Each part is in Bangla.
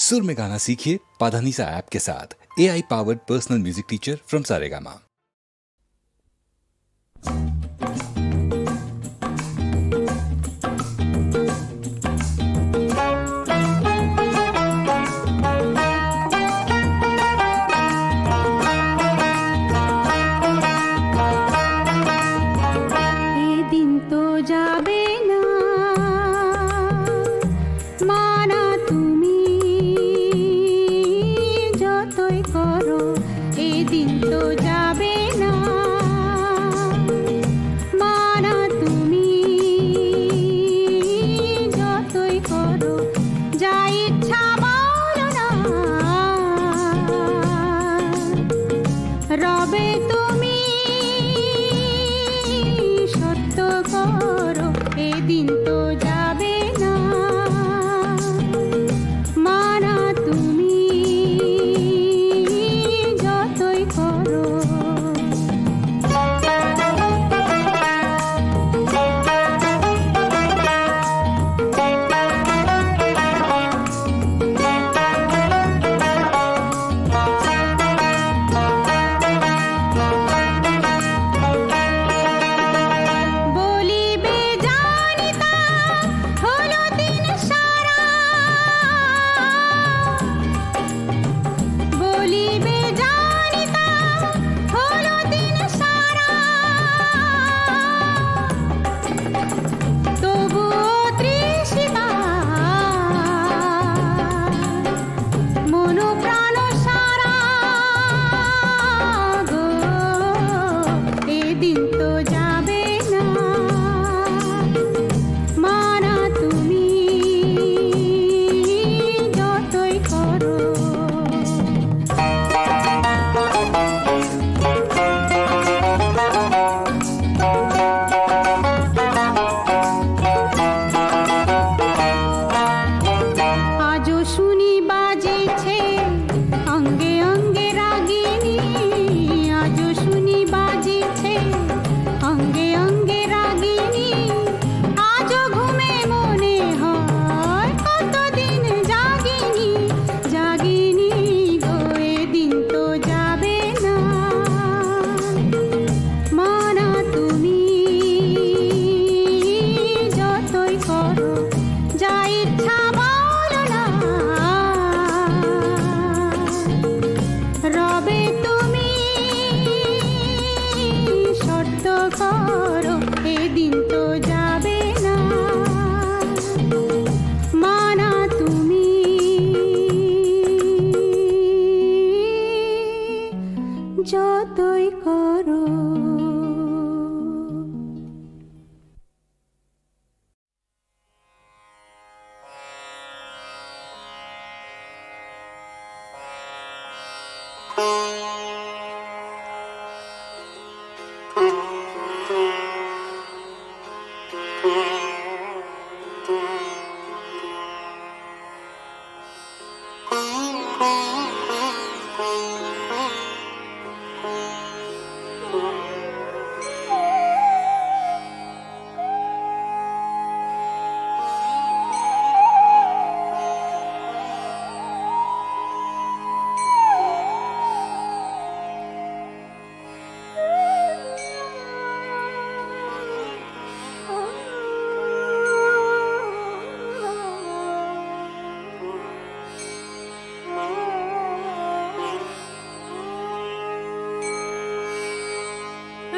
सुर में गाना सीखिए पाधानीसा ऐप के साथ। AI powered personal music teacher from Saregama.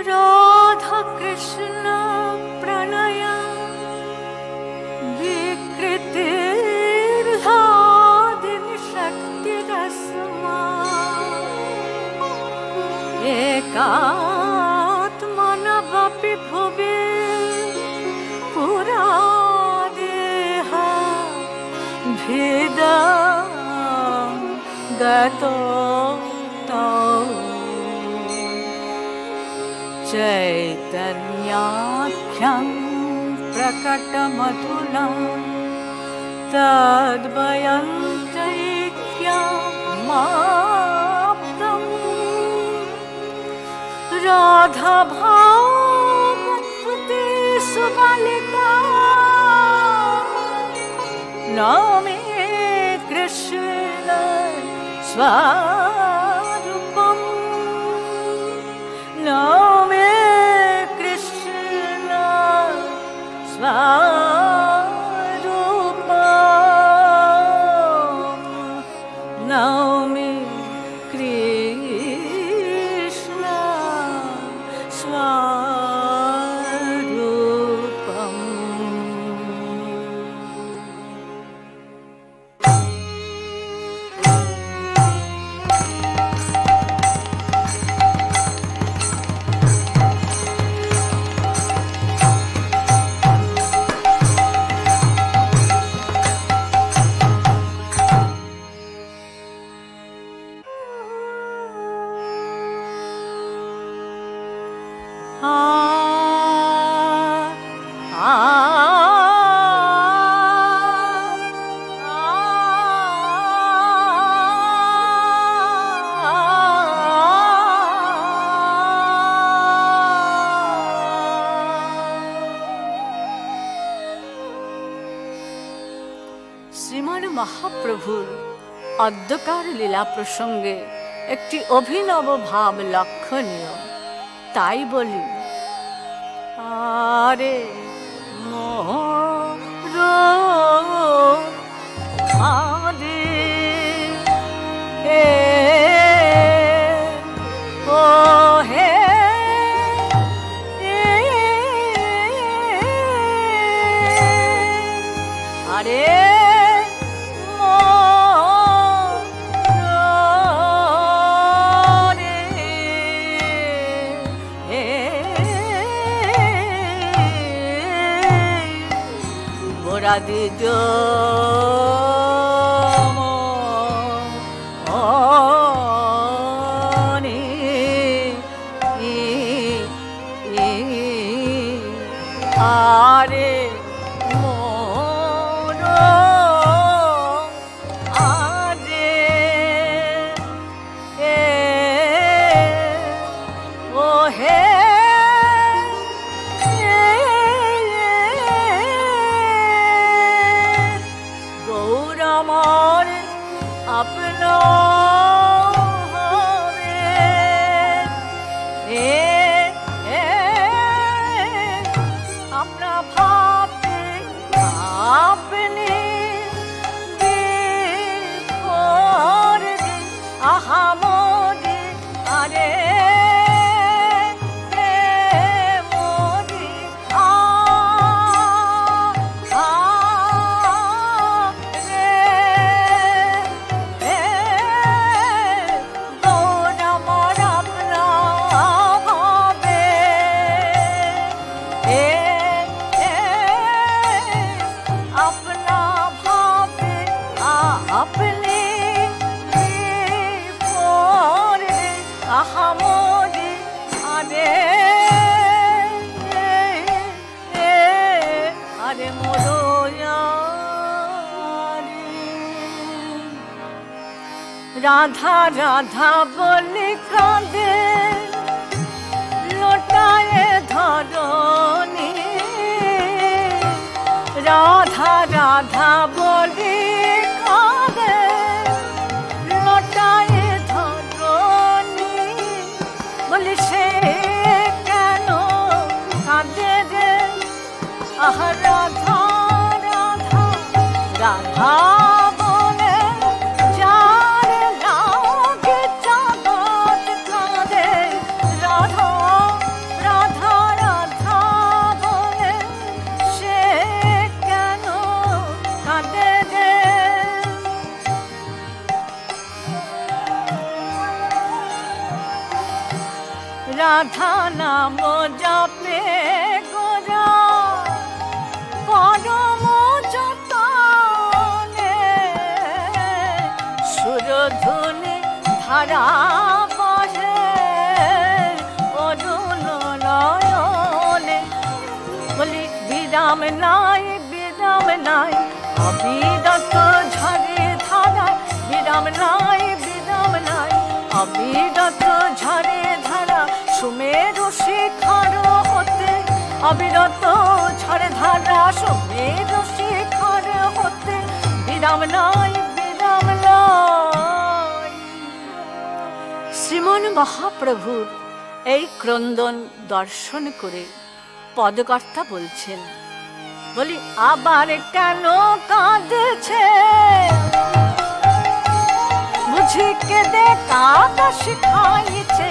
Radha Krishna प्रणय विकृतिर्हादिनि शक्ति रस्मा एकात्मनवपि भुवि पुरा देहा भेदा गतो चैतन्याख्यं प्रकटमधुना तद्वयं चैक्यमाप्तम् राधा भाववती सुबालिका नामे कृष्ण स्वारूपम नौमे कृष्ण स्वारूपम नौमे कृष्ण स्वारूपम। শ্রীমান মহাপ্রভুর অদ্যকার লীলা প্রসঙ্গে একটি অভিনব ভাব লক্ষণীয়। তাই বলি, আরে মোর আরে ও হে আরে দিজ আরে মোর আরে ও হে আমার আপনা হবে আপনা ভাবে আপনি আহামরি আরে রাধা রাধা বলে কাঁদে লোটায়ে ধরণী রাধা রাধা বলে কাঁদে লোটায়ে ধরণী বলি সে কেন কাঁদে রে আহ রাধা রাধা রাধা রাধা নাম জপে গোরা পরম যতনে সুরধুনি ধারা বহে অরুণ নয়নে বলি বিরাম নাই অবিরত ঝরে ধারা বিরাম নাই অবিরত ঝরে ধারা সুমেরু শিখর হতে অবিরত ঝরে ধারা সুমেরু শিখর হতে বিরাম নাই মহাপ্রভুর এই ক্রন্দন দর্শন করে পদকর্তা বলছেন, বলি আবার কেন কাঁদেছে, বুঝি কেঁদে কাঁদা শিখাইছে,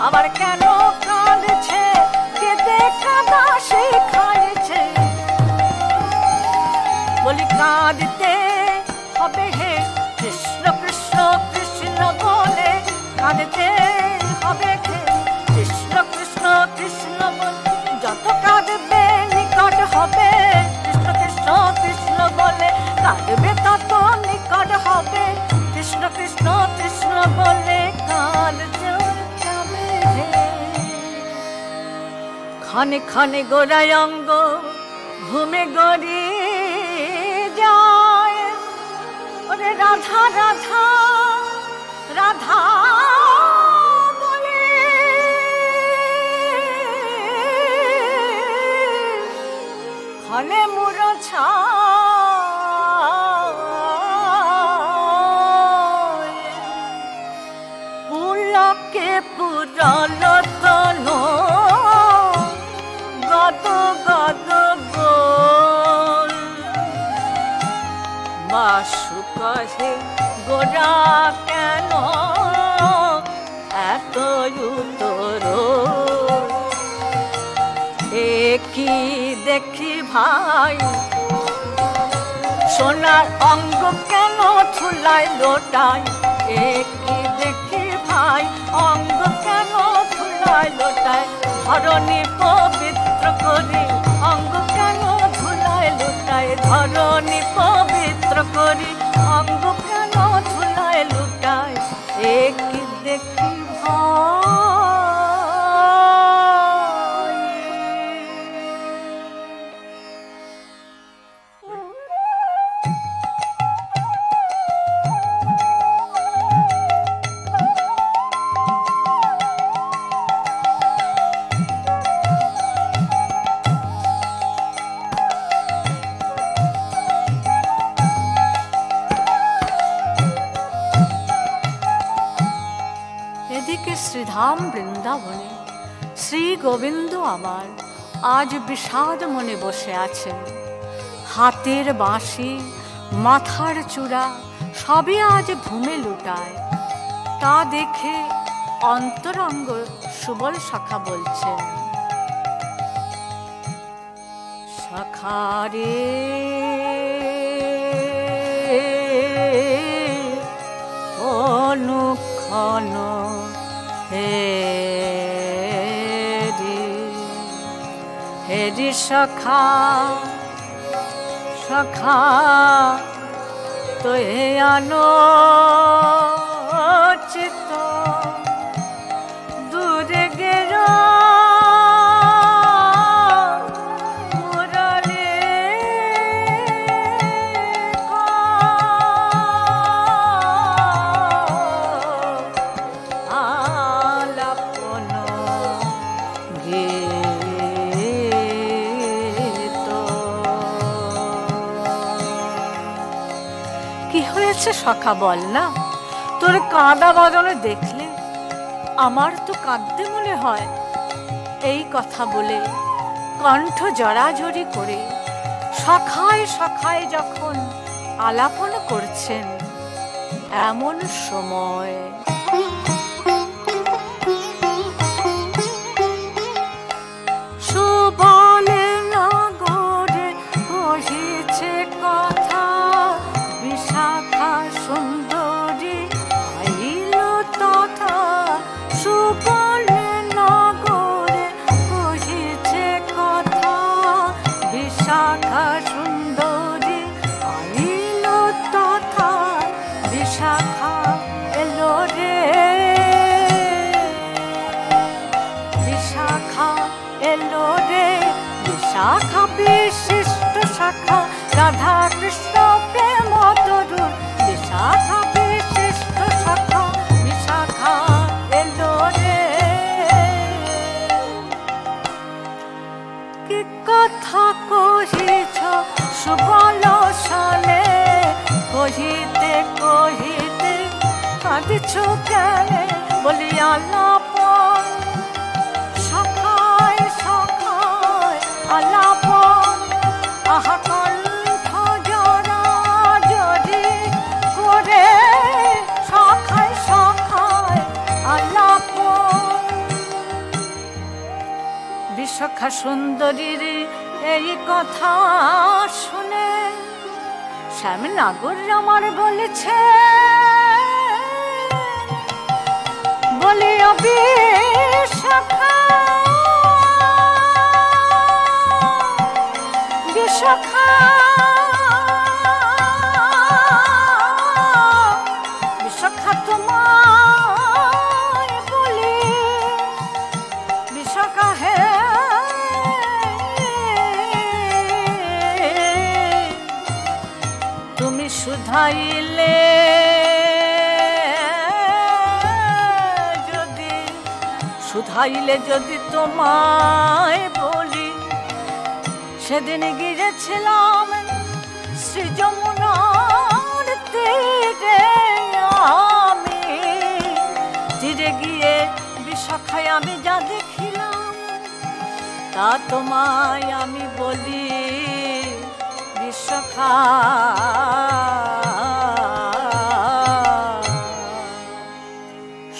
আবার কেন কাঁদছে, কেঁদে কাঁদা শিখাইছে। বলি কাঁদতে হবে হে কৃষ্ণ কৃষ্ণ কৃষ্ণ বলে, কাঁদতে হবে হে কৃষ্ণ কৃষ্ণ কৃষ্ণ বলে, যত কাঁদবে নিকট হবে কৃষ্ণ কৃষ্ণ কৃষ্ণ বলে, কাঁদবে তত নিকট হবে কৃষ্ণ কৃষ্ণ কৃষ্ণ বলে, কাঁদতে যাবে হে। ক্ষণে ক্ষণে গোড়ায় অঙ্গ ঘুমে গড়ি যায়, ওরে রাধা রাধা রাধা বলে, ক্ষণে মূর্ছা পুলকে পুরল তন গদ গদ গোল, বাসু কহে গোরা কেন এত উতর, কি দেখি ভাই সোনার অঙ্গ কেন থুলাই লোটাই, কি দেখি ভাই অঙ্গ কেন থুলাই লোটাই, ধরণী পবিত্র করি অঙ্গ কেন ধুলাই লোটাই, ধরণী পবিত্র করি অঙ্গ কেন ধুলাই লোটাই, কি দেখি ভাই। এদিকে শ্রীধাম বৃন্দাবনে শ্রী গোবিন্দ আমার আজ বিষাদ মনে বসে আছেন, হাতের বাঁশি মাথার চূড়া সবই আজ ভূমে লুটায়, তা দেখে অন্তরঙ্গ সুবল সখা বলছেন, সখা রে অনুক্ষণ হেরি সখা সখা তো হে আনোচিত দূরে গেল সখা বল না, তোর কাঁদা বাজনে দেখলে আমার তো কাঁদতে মনে হয়। এই কথা বলে কণ্ঠ জড়াজড়ি করে সখায় সখায় যখন আলাপন করছেন, এমন সময় সুবনে নগরে কহিছে কথা, বিশাখা সুন্দরী আইল তথা, সুবনে নগরে কহিছে কথা, বিশাখা সুন্দরী আইল তথা, বিশাখা এলো রে, বিশাখা এলো রে, বিশাখা বিশিষ্ট শাখা রাধা কৃষ্ণ প্রেম তরুণ, বিশাখা বিশিষ্ট শাখা বিশাখা এলো রে। কি কথা কহিছ সুবল সনে, কহিতে কহিতে কাঁদিছ কেন, বলি আলাপন সখায় সখায় আলাপন আহা কণ্ঠ জরা জরি করে সখায় সখায় আলাপন। বিশাখা সুন্দরীর এই কথা শুনে শ্যামনগর আমার বলেছে, বলি বিশাখা বিশাখা বিশাখা তোমায় বলি বিশাখা হে তুমি শুধাইলে যদি তোমায় বলি, সেদিন গিয়েছিলাম শ্রী যমুনার তীরে আমি, তীরে গিয়ে বিশাখায় আমি যা দেখিলাম তা তোমায় আমি বলি বিশাখা।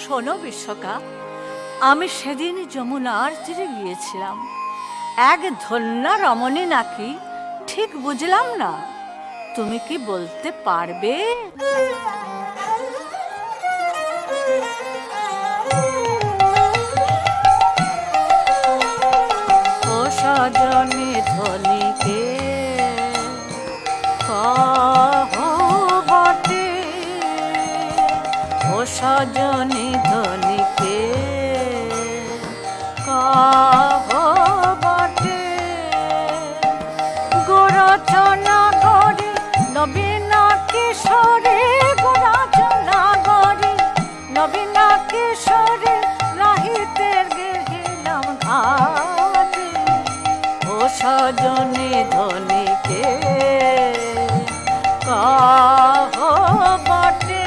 শোনো বিশাখা, আমি সেদিন যমুনার তীরে গিয়েছিলাম, এক ধন্যা রমণী নাকি ঠিক বুঝলাম না, তুমি কি বলতে পারবে? ও সজনী ধনীকে কহো বটে, ও সজনী ধনীকে কহো বটে, গোরচনা গরি নবীনা কিশোরী, গোরচনা গরি নবীনা কিশোরী রাহিতে গেহিলাম ঘাটে, ও সজনী ধনীকে কহো বটে।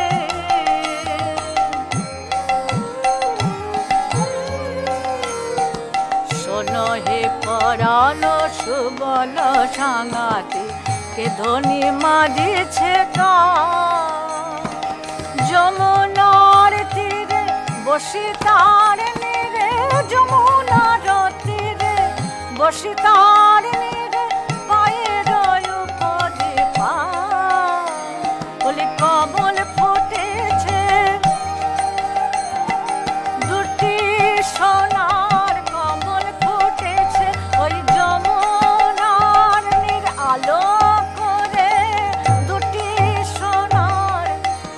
শোনো হে পরাণ সুবল সাঙ্গাতে, কে ধনী মাঝিছে যমুনার তীরে বসি তার নীরে, যমুনার তীরে বসি তার নীরে পায়ের উপরে পা, বলে কমল ফুটেছে দুটি সোনার কমল ফুটেছে, ওই যমুনার নীর আলো করে দুটি সোনার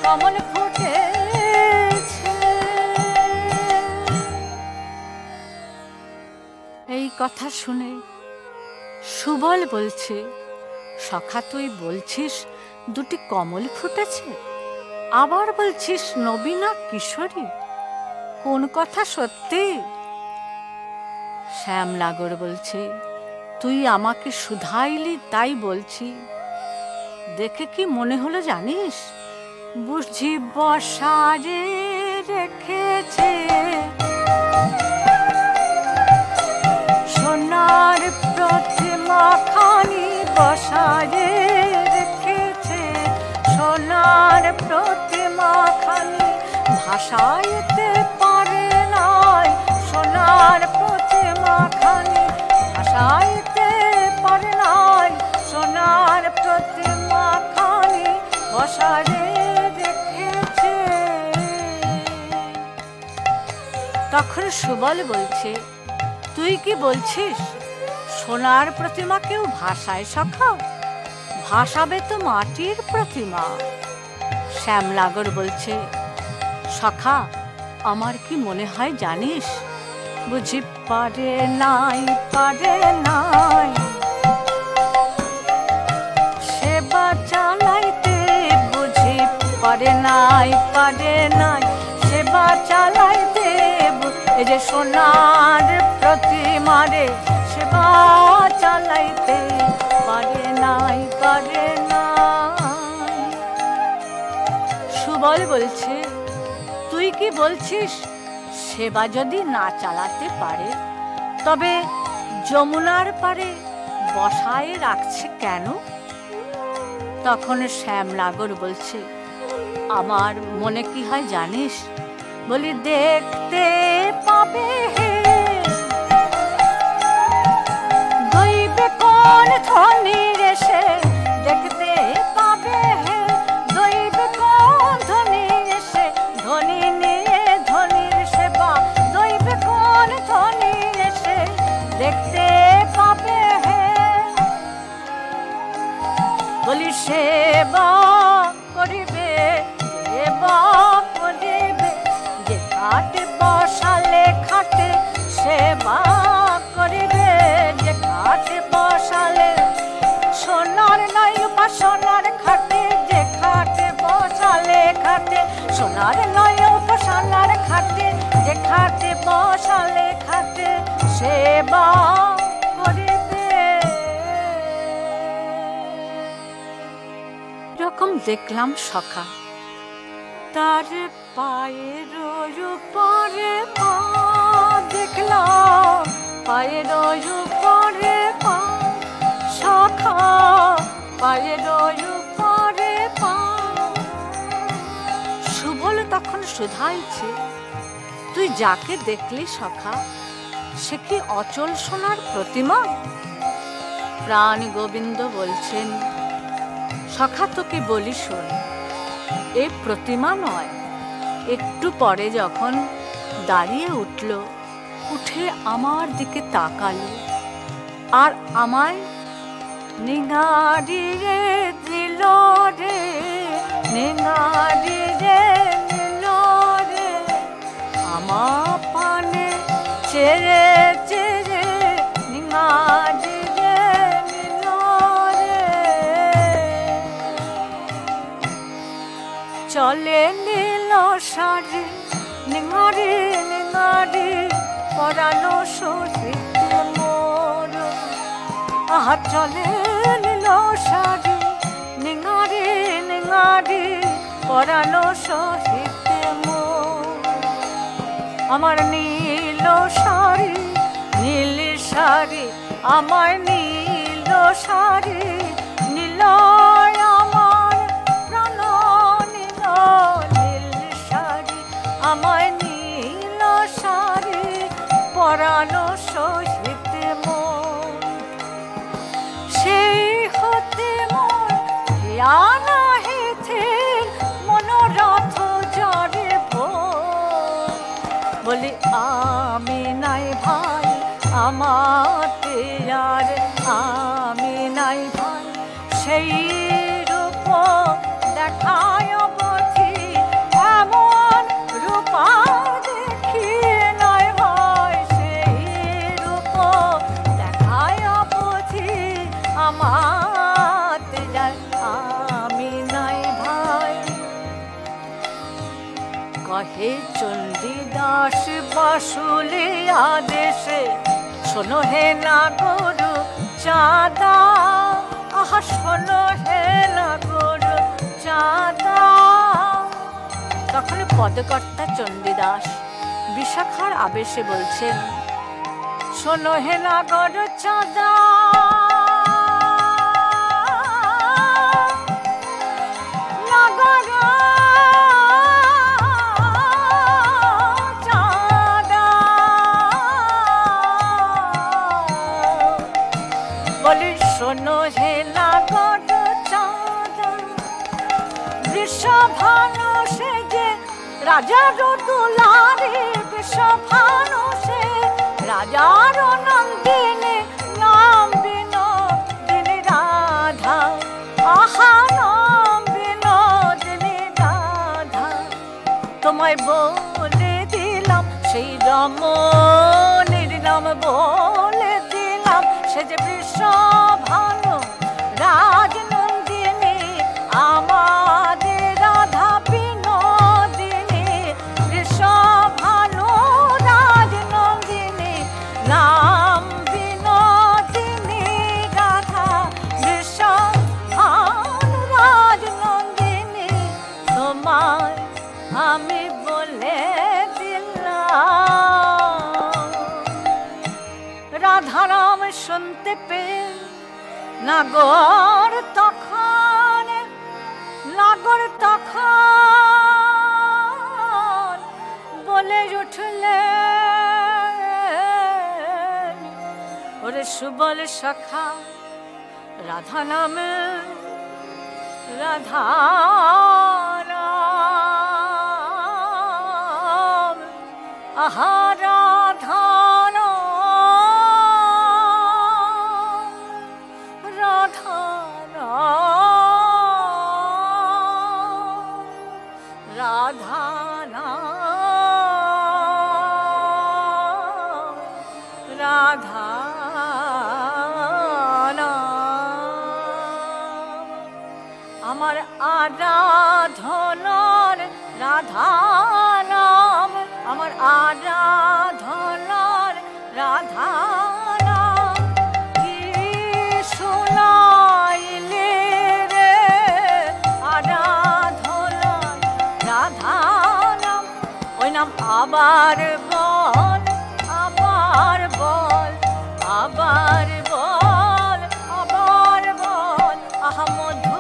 কমল ফুটেছে। এই কথা শুনে সুবল বলছে, সখা তুই বলছিস দুটি কমল ফুটেছে, আবার বলছিস নবীনা কিশোরী, কোন কথা সত্যি? শ্যামনগর বলছে, তুই আমাকে শুধাইলি তাই বলছি, দেখে কি মনে হলো জানিস? বুঝি বসারে রেখেছে সোনার প্রতিমা খানি, বসারে রেখেছে সোনার প্রতিমা খানি, ভাষাইতে পারে নাই সোনার প্রতিমা খানি, ভাষাইতে পারে নাই সোনার প্রতিমা খানি, বসারে রেখেছে। তখন সুবল বলছে, তুই কি বলছিস সোনার প্রতিমা কেউ ভাষায় সখা? ভাষাবে তো মাটির প্রতিমা। শ্যামনগর বলছে, সখা আমার কি মনে হয় জানিস? বুঝি পারে নাই সেবা চালাইতে, বুঝি পারে নাই সেবা চালাইতে, এই যে সোনার প্রতিমারে সেবা চালাইতে পারে নাই। সুবল বলছে, তুই কি বলছিস সেবা যদি না চালাতে পারে তবে যমুনার পারে বসায় রাখছে কেন? তখন শ্যামনগর বলছে, আমার মনে কি হয় জানিস? বলি, দেখতে পাবে হে দৈবে কোন ধনির এসে, দেখতে পাবে হে দৈবে কোন ধনির এসে, ধনী নিয়ে ধনির সেবা, দৈবে কোন ধনির এসে দেখতে পাবে হে। বলি, সেবা করিবে, সেবা করিবে, যে খাটে বসালে খাটে সেবা করিবে, যে খাটে বসালে, সোনার নয় উপাসনার খাটে, যে খাটে বসালে খাটে, সোনার নয় উপাসনার খাটে, যে খাটে বসালে খাটে সেবা করিবে। এরকম দেখলাম সখা, তার পায়ের উপরে পা দেখলাম, পায়ের উপরে পা, সখা পায়ের উপরে পা। সুবল তখন শুধাইছে, তুই যাকে দেখলি সখা সে কি অচল সোনার প্রতিমা? প্রাণ গোবিন্দ বলছেন, সখা তোকে বলি শোন, এ প্রতিমা নয়। একটু পরে যখন দাঁড়িয়ে উঠল, উঠে আমার দিকে তাকালো আর আমায় নিঙাড়িয়ে দিল রে, নিঙাড়িয়ে দিল রে, আমার পানে চেরে চেরে নিঙাড়িয়ে দিল রে। চলে নীল শাড়ি নিঙাড়ি নিঙাড়ি, পরানো শোষিত মোর, আহা চলে নীল শাড়ি নিঙাড়ি নিঙাড়ি, পরানো শোষিত মোর। আমার নীল শাড়ি, নীল শাড়ি, আমার নীল শাড়ি, নীল আমার প্রাণ, নীল নীল শাড়ি, আমার নীল শাড়ি, পরানো সহিত মন। সেই হতে মন হিয়ানা হেথে মনোরথ জরে ভোর। বলি, আমি নাই ভাই আমার আর, আমি নাই ভাই সেই রূপ দেখায় অবধি, এমন রূপা দেখি নাই ভাই সেই রূপ দেখায় অবধি, আমার আমি নাই ভাই। কহে চণ্ডীদাস বাসুলি আদেশে, শোনো হে না গরু চাঁদা, আহা শোনো হে না গরু চাঁদা। তখন পদকর্তা চণ্ডীদাস বিশাখার আবেশে বলছেন, শোনো হে না গরু চাঁদা, শোনো হে লাগর চাঁদা। বৃষভানু সে যে রাজার দুলারে, বৃষভানু সে রাজার নন্দিনী, নাম বিনোদিনী রাধা, আহা নাম বিনোদিনী রাধা। তোমায় বলে দিলাম সেই রমণীর নাম, বলে দিলাম সে যে বৃষভানু রাজনন্দিনী, আমাদের রাধা বিনোদিনী। বৃষভানু রাজনন্দিনী, নাম বিনোদিনী রাধা, বৃষভানু রাজনন্দিনী। তোমায় আমি বলে শুনতে পেয়ে নাগর তখন বলে উঠলে, ওরে সুবল সখা রাধা নামে রাধা নাম, আহা রাধা নাম, রাধা নাম, রাধা নাম, রাধা আমার আরাধনার রাধা নাম, আমার আরাধনার রাধা নাম, কি শোনাইলে রে আরাধনার রাধা নাম, ওই নাম আবার বল, আবার বল, আবার বল, আবার বল, আহা মধু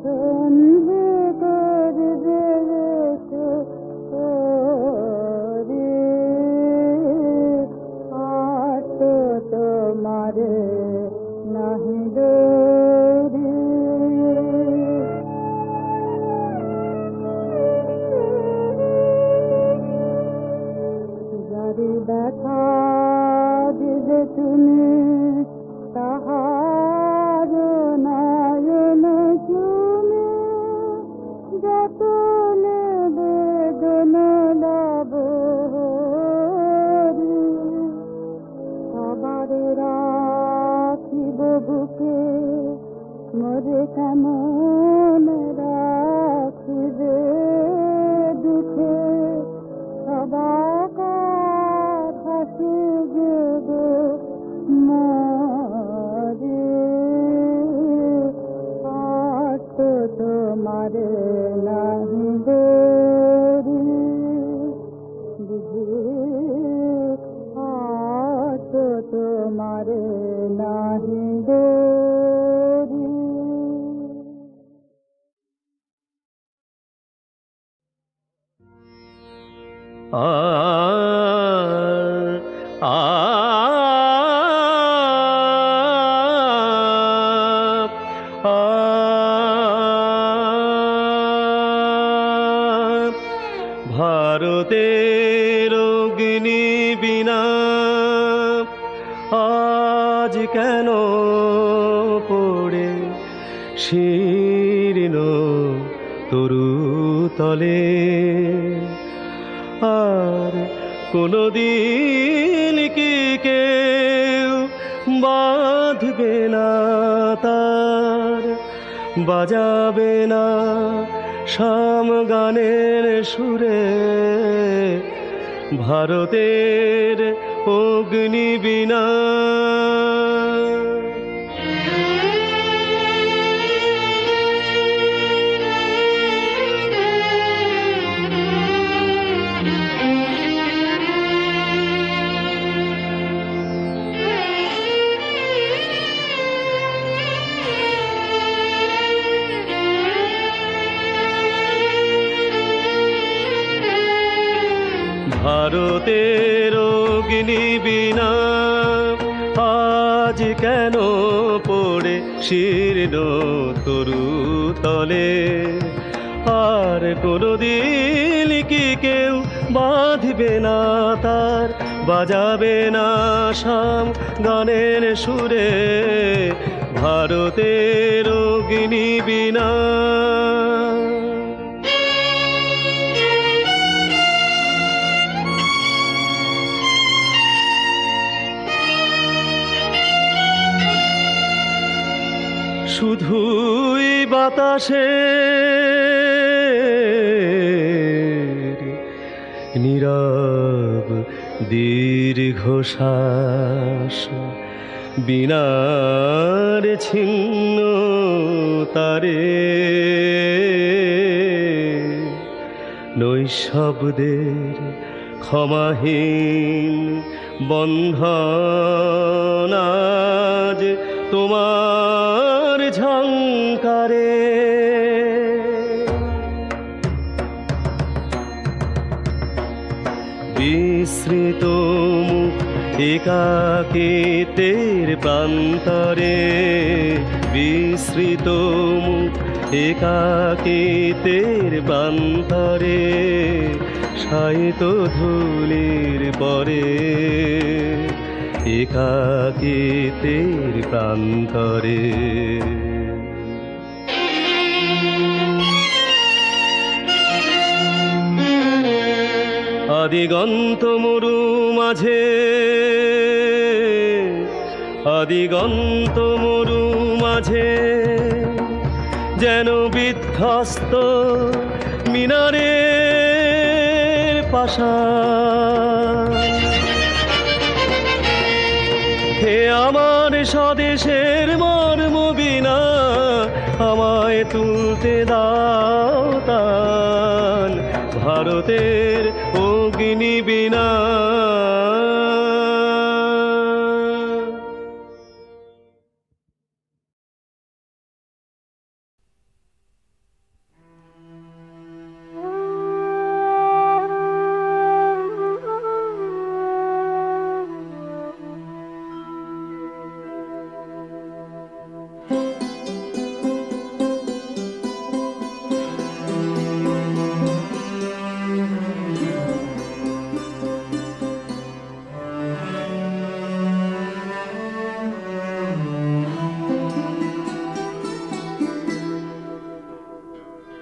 Oh তুমি তাহার নয়ন চুমে যতনে বেদনা লাভ সবার রাখিব বুকে মোরে কেমন রাখিবে দুঃখে সবার কথা সুযোগ মারে আট তোমারে নাহি দেরি বুঝে আট তোমারে নাহি দেরি। ভারতের অগ্নি বিনা আজ কেন পড়ে শীর্ণ তরু তলে আর কোনদিন কি কেউ বাঁধবে না তার বাজাবে না শাম গানের সুরে ভারতের অগ্নি বিনা। ভারতের অগ্নি বিনা আজ কেন পড়ে শীর্ণ তরু তলে আর কোনদিন কি কেউ বাঁধবে না তার বাজাবে না শাম গানের সুরে ভারতের অগ্নি বিনা। শুধুই বাতাসে নীরব দীর্ঘশ্বাস বিনার ছিন্ন তারে নৈশব্দের ক্ষমাহীন বন্ধন আজ তোমার ঝংকারে বিস্মৃত মুখ একাকিত্বের প্রান্তরে বিস্মৃত মুখ একাকিত্বের প্রান্তরে শায়িত ধুলির পরে একাকিত্বের প্রান্তরে। আদিগন্ত মরু মাঝে আদিগন্ত মরু মাঝে যেন বিধ্বস্ত মিনারের পাষাণ হে আমার স্বদেশের মর্ম বিনা আমায় তুলতে দাও তান ভারতের অগ্নি বিনা।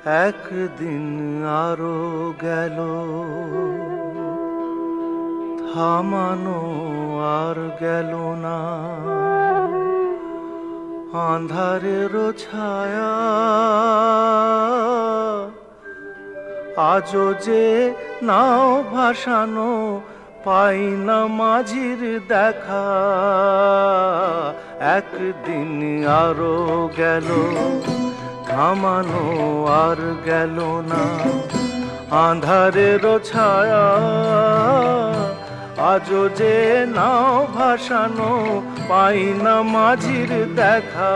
একদিন আরো গেল, থামানো আর গেল না, আঁধারের ছায়া আজও যে নাও ভাসানো, পাই না মাঝির দেখা। একদিন আরো গেল, থামানো আর গেল না, আঁধারের ছায়া আজও যে নাও ভাসানো, পাই না মাঝির দেখা।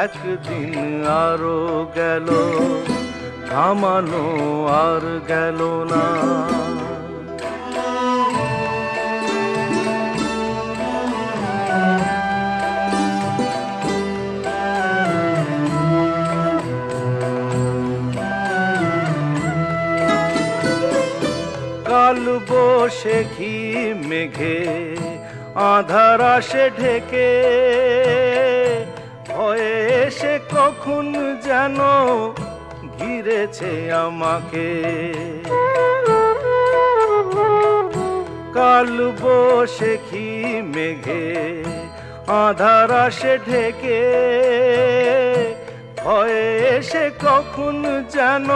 একদিন আরো গেল, থামানো আর গেল না। কাল বসে ঘি মেঘে আধার আসে ঢেকে, ভয়ে এসে কখন যেন ঘিরেছে আমাকে। কাল বসে ঘি মেঘে আধার আসে ঢেকে, ভয়ে এসে কখন যেন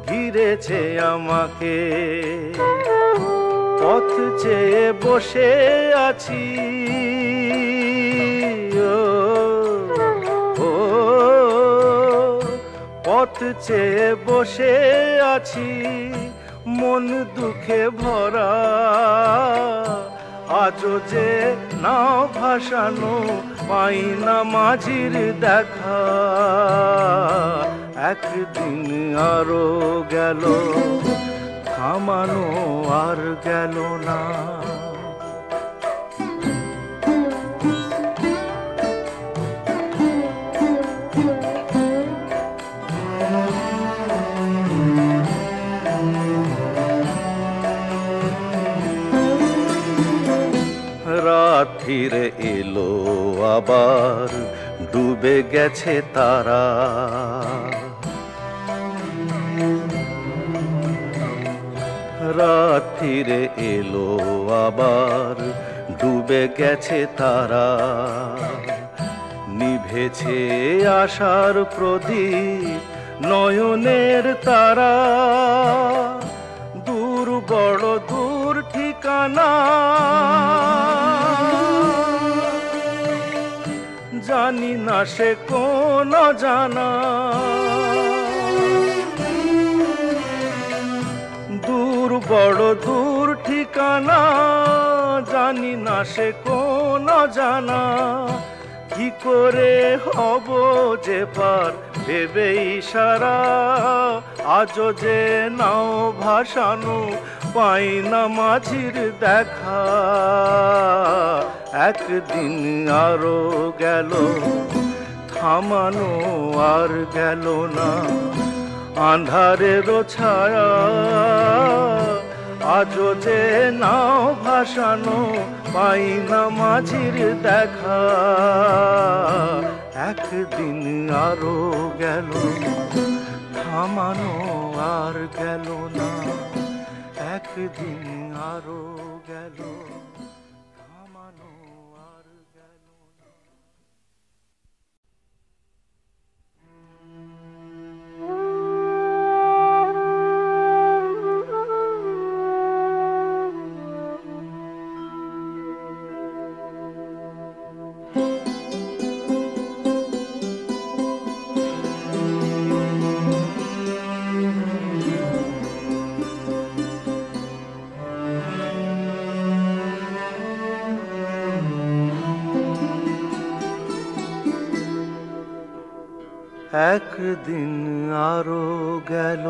ঘিরেছে আমাকে। পথ চেয়ে বসে আছি, ও পথ চেয়ে বসে আছি, মন দুঃখে ভরা, আজও যে নাও ভাসানো, পাই না মাঝির দেখা। একদিন আরো গেল, থামানো আর গেল না। রাত ফিরে এলো আবার, ডুবে গেছে তারা। রাত ফিরে এলো আবার, ডুবে গেছে তারা। নিভেছে আশার প্রদীপ, নয়নের তারা। দূর বড় দূর ঠিকানা, জানি না সে কোন জানা। দূর বড় দূর ঠিকানা, জানি না সে কোন জানা। কি করে হব যে পার, ভেবে ইশারা, আজও যে নাও ভাসানো, পাই না মাঝির দেখা। একদিন আরো গেল, থামানো আর গেল না, আঁধারের ছায়া আজও যে নাও ভাসানো, পাই না মাঝির দেখা। একদিন আরো গেল, থামানো আর গেল না। একদিন আরো গেল, থামানো আর গেল না। একদিন আরো গেল,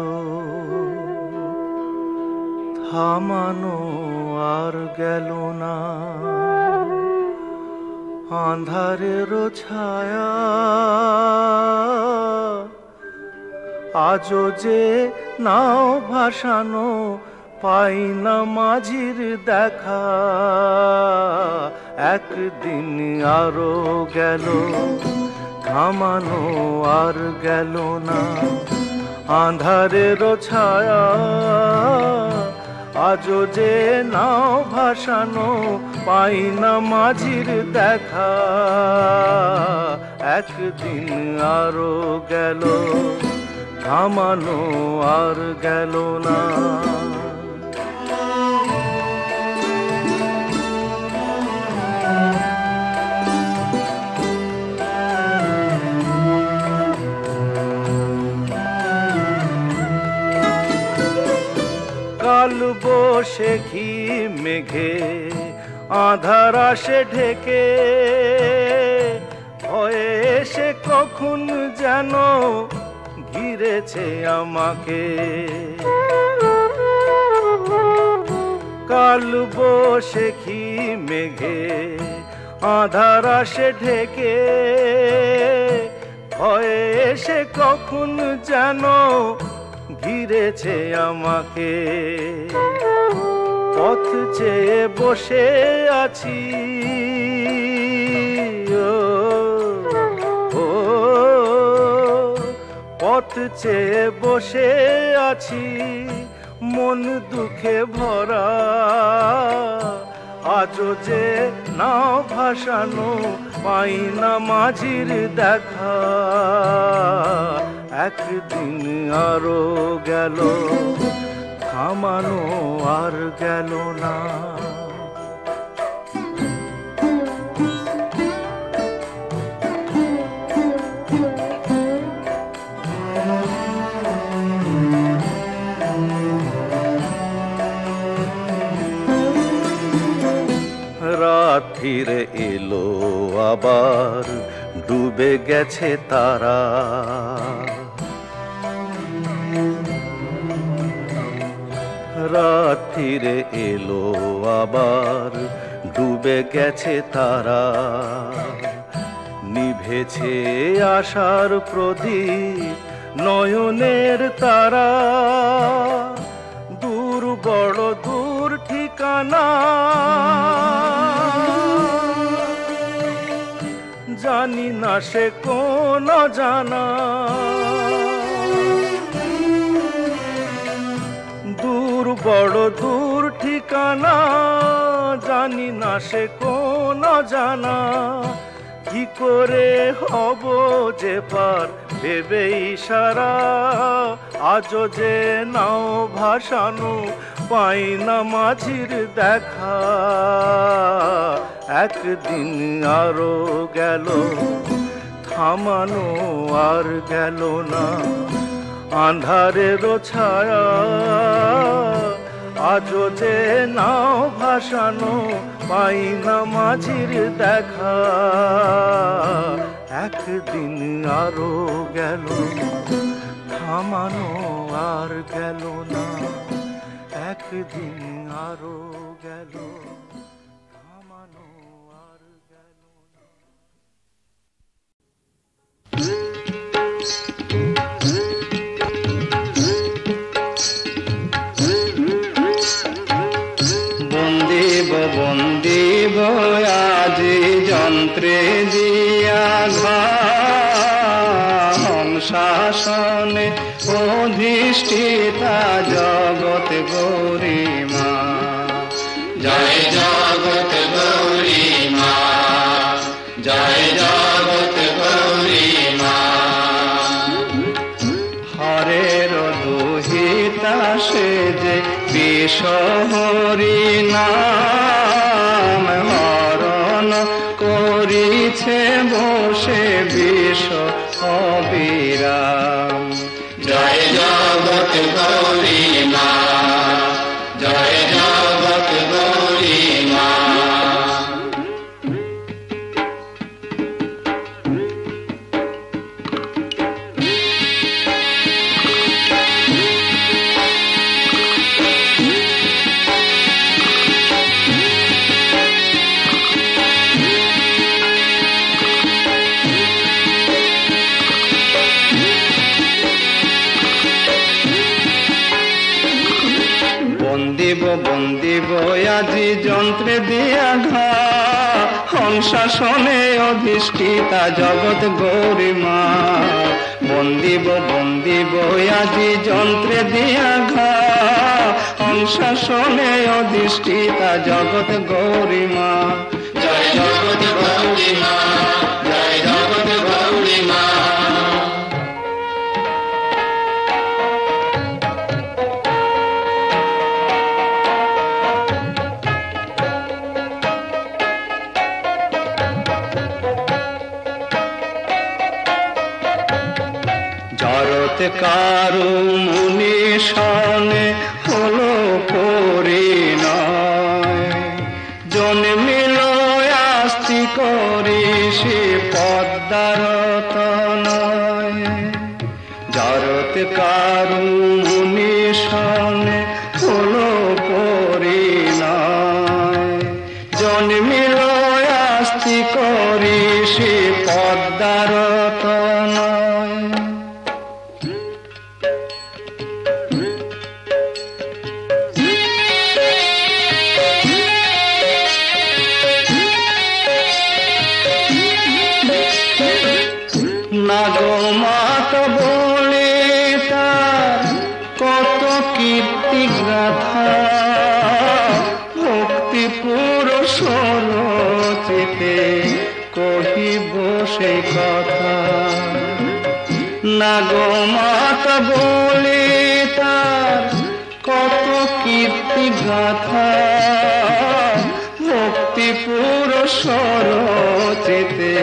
থামানো আর গেল না, আঁধারের ছায়া আজও যে নাও ভাসানো, পাই না মাঝির দেখা। একদিন আরো গেল, থামানো আর গেল না। আঁধারের ছায়া আজও যে নাও ভাসানো, পাই না মাঝির দেখা। একদিন আরো গেল, থামানো আর গেল না। কাল বৈশাখী মেঘে আঁধার আসে ঢেকে, ভয়ে এসে কখন যেন ঘিরেছে আমাকে। কাল বৈশাখী মেঘে আঁধার আসে ঢেকে, ভয়ে এসে কখন যেন ঘিরেছে আমাকে। পথ চেয়ে বসে আছি, ও পথ চেয়ে বসে আছি, মন দুঃখে ভরা। আজও যে নাও ভাসানো, পাই না মাঝির দেখা। একদিন আরো গেল, থামানো আর গেল না। রাত ফিরে এলো আবার, ডুবে গেছে তারা। রাত ফিরে এলো আবার, ডুবে গেছে তারা। নিভেছে আশার প্রদীপ, নয়নের তারা। দূর বড় দূর ঠিকানা, জানি না সে কোন জানা। দূর বড় দূর ঠিকানা, জানি না সে কোন জানা। কি করে হব যে পার, ভেবেই সারা। আজও যে নাও ভাসানো, পাই না মাঝির দেখা। একদিন আরো গেল, থামানো আর গেল না। আঁধারের ছায়া আজও যে নাও ভাসানো, পাই না মাঝির দেখা। একদিন আরো গেল, থামানো আর গেল না। একদিন আরো গেল, থামানো আর গেল না। বন্দিব বন্দিব আজি যন্ত্রে দিয়া ঘন, শাসনে অধিষ্ঠিতা জগৎ গৌরীমা। জয় জগৎ গৌরীমা, জয় জগৎ গৌরীমা। হরের দুহিতা সে যে বিষ হরি নাম, হরণ করিছে বসে বিষ অবিরাম। জয় জগৎ গৌরীমা, জয় জগৎ গৌরীমা। বন্দিব বন্দিব আজি যন্ত্রে দিয়া ঘা, সংশাসনে অধিষ্ঠিতা জগৎ গৌরী মা। বন্দিব বন্দিব আজি যন্ত্রে দিয়া ঘা, সংশাসনে অধিষ্ঠিতা জগৎ গৌরী মা। জয় জগৎ গৌরী মা, জয় জগৎ গৌরী মা। কারু মুনি সনে হলো পরিণয়, জন্মিল আস্তি করি সে পদ্মার তনয়। জরত কারু মুনি সনে হলো পরিণয়, জন্মিল আস্তি করি সে পদ্মার তনয়। নাগমাত বলে তার কত কীর্তি গাথা, ভক্তি পুরুষ রচিতে কহিব সেই কথা। নাগমাত বলে তার কত কীর্তি গাথা, ভক্তি পুরুষ রচিতে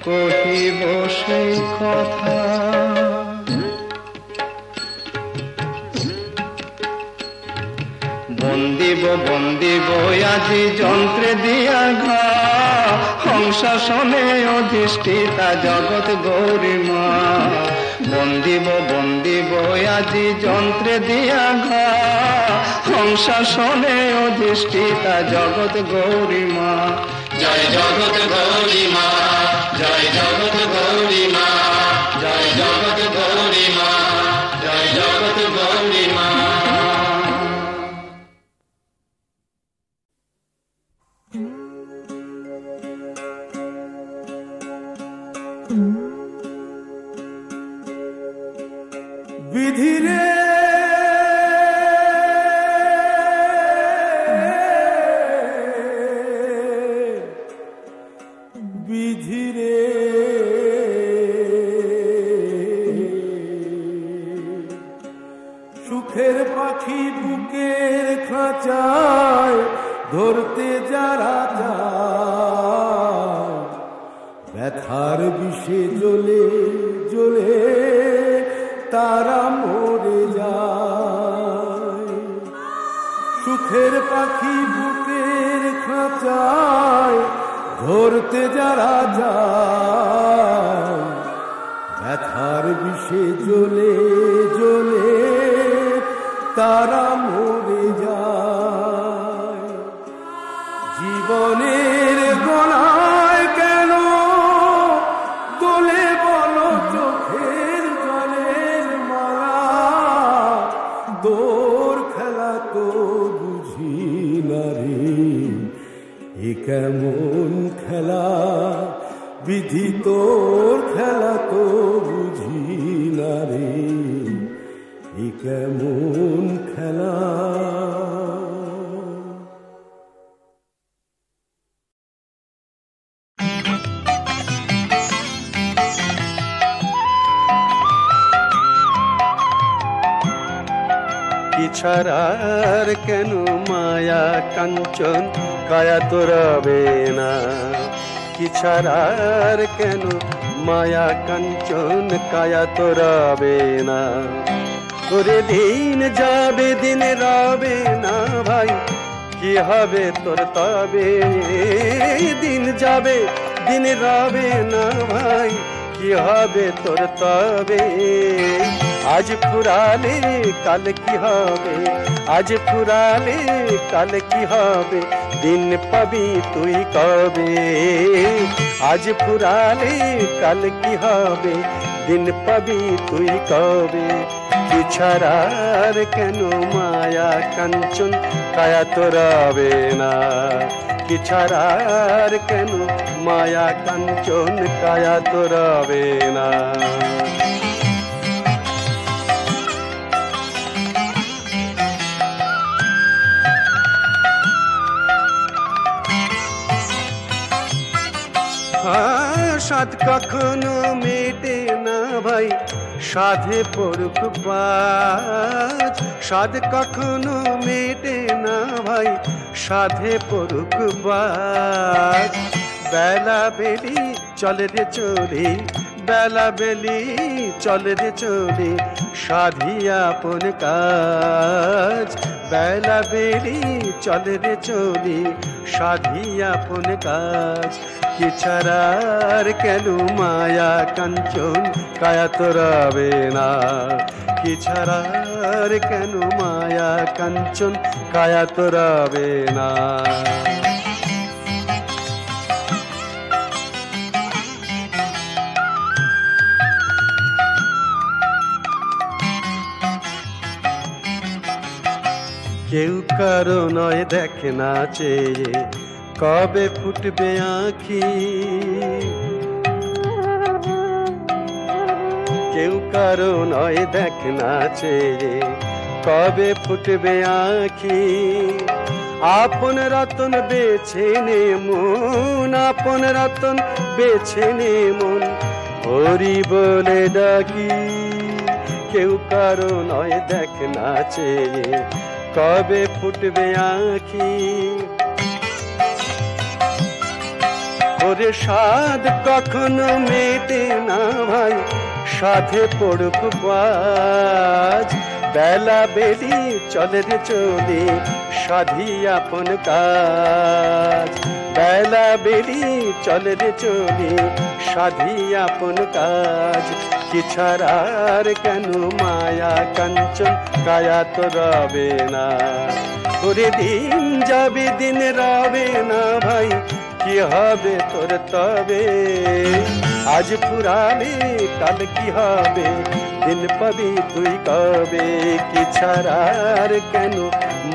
কহিব সেই কথা। বন্দিব বন্দিব আজি যন্ত্রে দিয়া ঘা, সংশাসনে অধিষ্ঠিতা জগৎ গৌরী মা। বন্দিব বন্দিব আজি যন্ত্রে দিয়া ঘা, সংশাসনে অধিষ্ঠিতা জগৎ গৌরী মা। জয় জগৎ গৌরী মা, জয় জগৎ গৌরী মা, জয় জগৎ গৌরী মা, জয় জগৎ গৌরী মা। বিধিরে বিধিরে সুখের পাখি বুকের খাঁচায় ধরতে যারা যায়, ব্যথার বিষে জ্বলে জ্বলে তারা মরে যায়। সুখের পাখি বুকের খাঁচায় ধরতে যারা যায়, ব্যথার বিষে জ্বলে জ্বলে তারা মরে যায়। জীবনের গোনায় কেন দোলে বলো চোখের জলের মালা, দোর খেলা তো বুঝি না রে, এ কেমন খেলা বিধি তোর খেলা তো বুঝি না রে, এ কেমন খেলা। ছাড়ার কেন মায়া কাঞ্চন কায়া তো রবে না, কি ছাড়ার কেন মায়া কাঞ্চন কায়া তো রবে না। তোরে দিন যাবে দিন রবে না ভাই, কি হবে তোর তবে। দিন যাবে দিন রবে না ভাই, কি হবে তোর তবে। আজ ফুরালে কাল কি হবে, আজ ফুরালে কাল কি হবে, দিন পাবি তুই কবে। আজ ফুরালে কাল কি হবে, দিন পাবি তুই কবে। কি ছাড়ার কেন মায়া কাঞ্চন কায়া তো রবে না, কি ছাড়ার কেন মায়া কাঞ্চন কায়া তো রবে না। সাধ কখনো মেটে না ভাই সাধে পড়ুক বাজ, সাধ কখনো মেটে না ভাই সাধে পড়ুক বাজ। বেলা বেলি চলে রে চলি, বেলা বেলি চলে রে চলি সাধিয়া আপন কাজ। বেলা বেলি চলে রে চলি সাধিয়া আপন কাজ। কি ছাড়ার কেন মায়া কাঞ্চন কায়া তো রবে না। কি ছাড়ার কেন মায়া কাঞ্চন কায়া তো রবে না। কেউ কারো নয় দেখে না চেয়ে কবে ফুটবে আঁখি। কেউ কারো নয় দেখে না চেয়ে কবে ফুটবে আঁখি। আপন রতন বেছে নে মন, আপন রতন বেছে নে মন হরি বলে ডাকি। কেউ কারো নয় দেখে না চেয়ে কবে ফুটবে আঁখি। ওরে সাধ কখনো মেটে না ভাই সাধে পড়ুক বাজ। বেলা বেলি চলে রে চলি সাধি আপন কাজ। বেলা বেলি চলে রে চলি সাধি আপন কাজ। কি ছাড়ার কেন মায়া কাঞ্চন কায়া তো রবে না। ওরে দিন যাবে দিন রবে না ভাই কি হবে তোর তবে। আজ ফুরাবে কাল কি হবে দিন পাবি তুই কবে। কি ছাড়ার কেন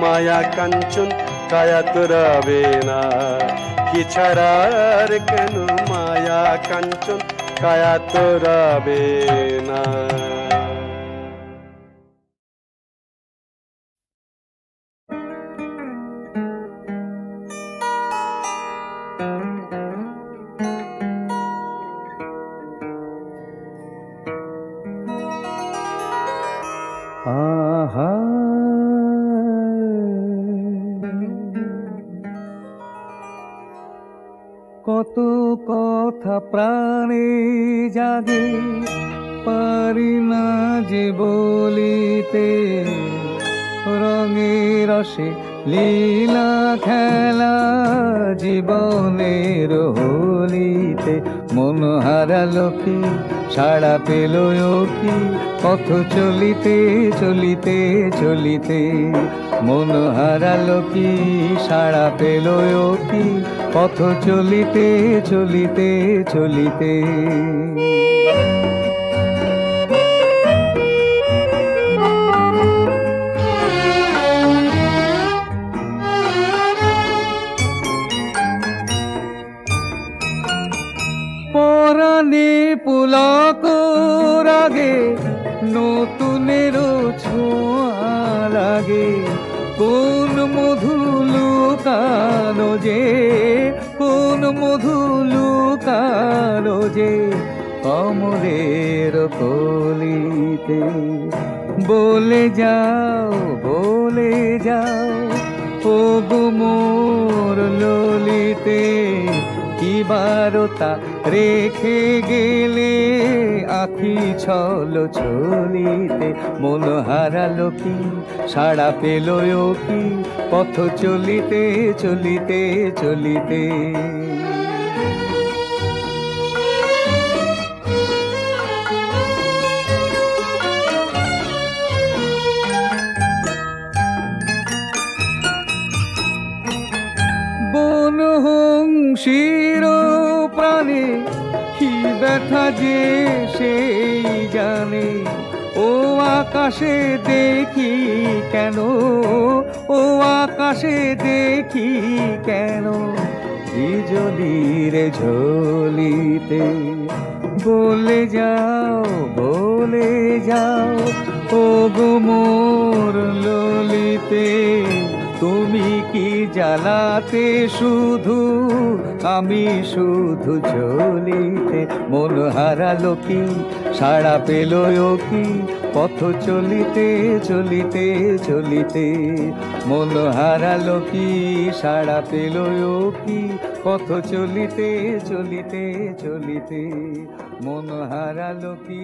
মায়া কাঞ্চন কায়া তো রবে না। কি ছাড়ার কেন মায়া কাঞ্চন কায়া তো রবে না। আহা কত কথা প্রাণে জাগে পারি না যে বলিতে। রঙে রসে লীলা খেলা জীবনের হোলিতে। মন হারালো কি সাড়া পেল কি পথ চলিতে চলিতে চলিতে। মন হারালো কি সাড়া পেল কি পথ চলিতে চলিতে চলিতে। পরাণে পুলক রাগে নতুনের ছোঁয়া লাগে। কোন মধু লুকানো যে, কোন মধু লুকানো যে কমলের কলিতে। বলে যাও বলে যাও ও গো মোর ললিতে। কি বারতা রেখে গেলে আখি ছল ছলিতে। মন হারালো কি সাড়া পেল কি পথ চলিতে চলিতে চলিতে। বনহংসীর প্রাণে কি ব্যথা যে সেই জানে। ও আকাশে দেখি কেন, ও আকাশে দেখি কেন বিজলির ঝলিতে। বলে যাও ও গো মোর ললিতে, তুমি কি জ্বালাতে শুধু, আমি শুধু চলিতে। মন হারালো কি, সাড়া পেল কি, পথ চলিতে চলিতে চলিতে। মন হারালো কি, সাড়া পেল কি, পথ চলিতে চলিতে চলিতে। মন হারালো কি,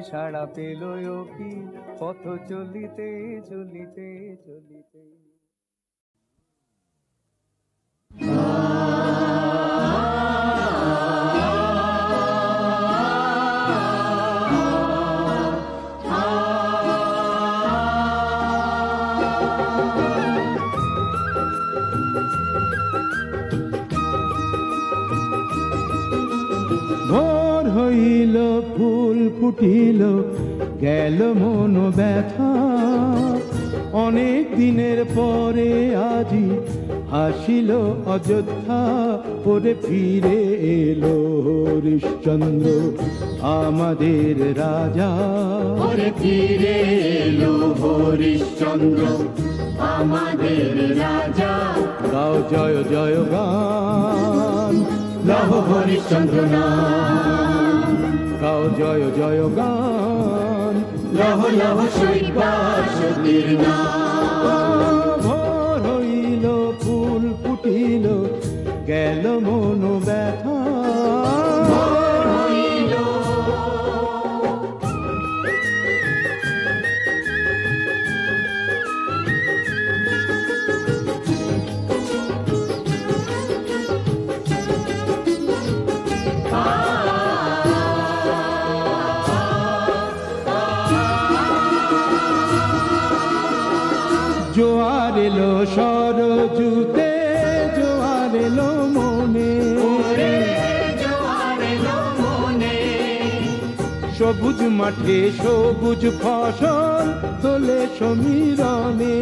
সাড়া পেল কি, পথ চলিতে চলিতে চলিতে। ভোর হইল ফুল ফুটিল গেল মন ব্যথা, অনেক দিনের পরে আজি হাসিল অযোধ্যা। ওরে ফিরে এলো হরিশ্চন্দ্র আমাদের রাজা, ওরে ফিরে এলো হরিশ্চন্দ্র আমাদের রাজা। গাও জয় জয় গান, লহ হরিশ্চন্দ্র নাম, গাও জয় জয় গান, লহ লহ শৈবাল সতীর নাম। ভোর হইল ফুল ফুটিল গেল মন ব্যথা, জোয়ার এলো সরজুতে, জোয়ার এলো মনে, জোয়ার এলো মনে। সবুজ মাঠে সবুজ ফসল দোলে সমীরণে,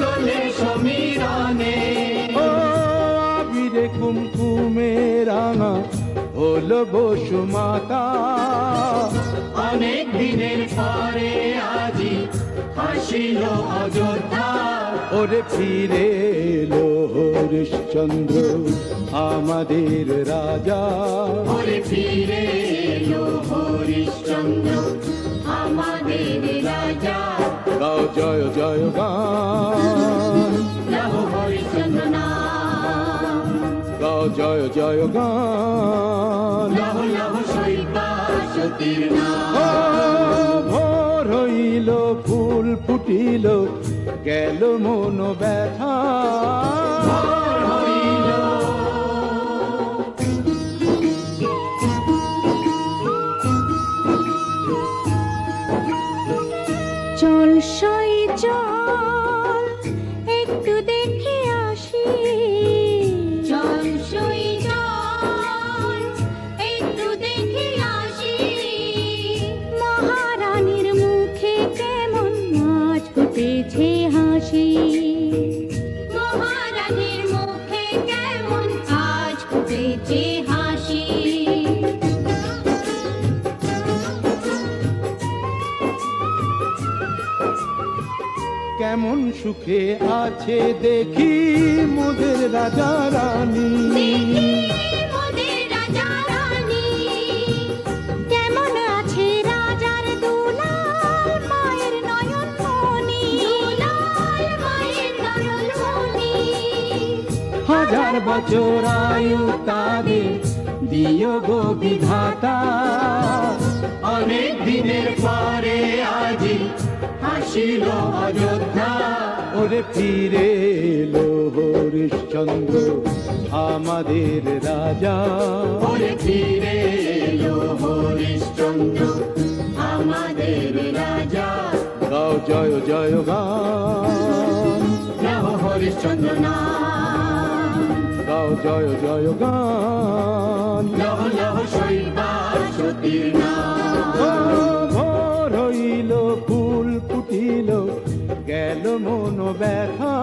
দোলে সমীরণে। ও আবিরে কুমকুমে রাঙা হলো বসুমাতা। অনেক দিনের পরে আজি হাসিল অযোধ্যা, ওরে ফিরে এলো হরিশ্চন্দ্র আমাদের রাজা, ওরে ফিরে এলো হরিশ্চন্দ্র আমাদের রাজা। গাও জয় জয় গান, লহ হরিশ্চন্দ্র নাম, গাও জয় জয় গান, লহ লহ শৈবাল সতীর নাম। ও ভোর হইল ফুল ফুটিল গেল মন ব্যথা, চল সই চল একটু দেখে আসি, চল সই চল একটু দেখে আসি। মহারানীর মুখে কেমন আজ ফুটেছে হাসি, মহারানীর মুখে কেমন আজ ফুটেছে হাসি। কেমন সুখে আছে দেখি মোদের রাজা রানী, মোদের রাজা রানী। কেমন আছে রাজার দুলাল মায়ের নয়ন মনি, দুলাল মায়ের নয়ন মনি। হাজার বছর আয়ু তাদের দিও গো বিধাতা। অনেক দিনের পরে আজি হাসিল অযোধ্যা, ওরে ফিরে এলো হরিশ্চন্দ্র আমাদের রাজা, ওরে ফিরে এলো হরিশ্চন্দ্র আমাদের রাজা। গাও জয় জয় গান, লহ হরিশ্চন্দ্র নাম, গাও জয় জয় গান, লহ লহ শৈবাল সতীর নাম। ও ভোর হইল ফুল ফুটিল গেল মন ব্যথা।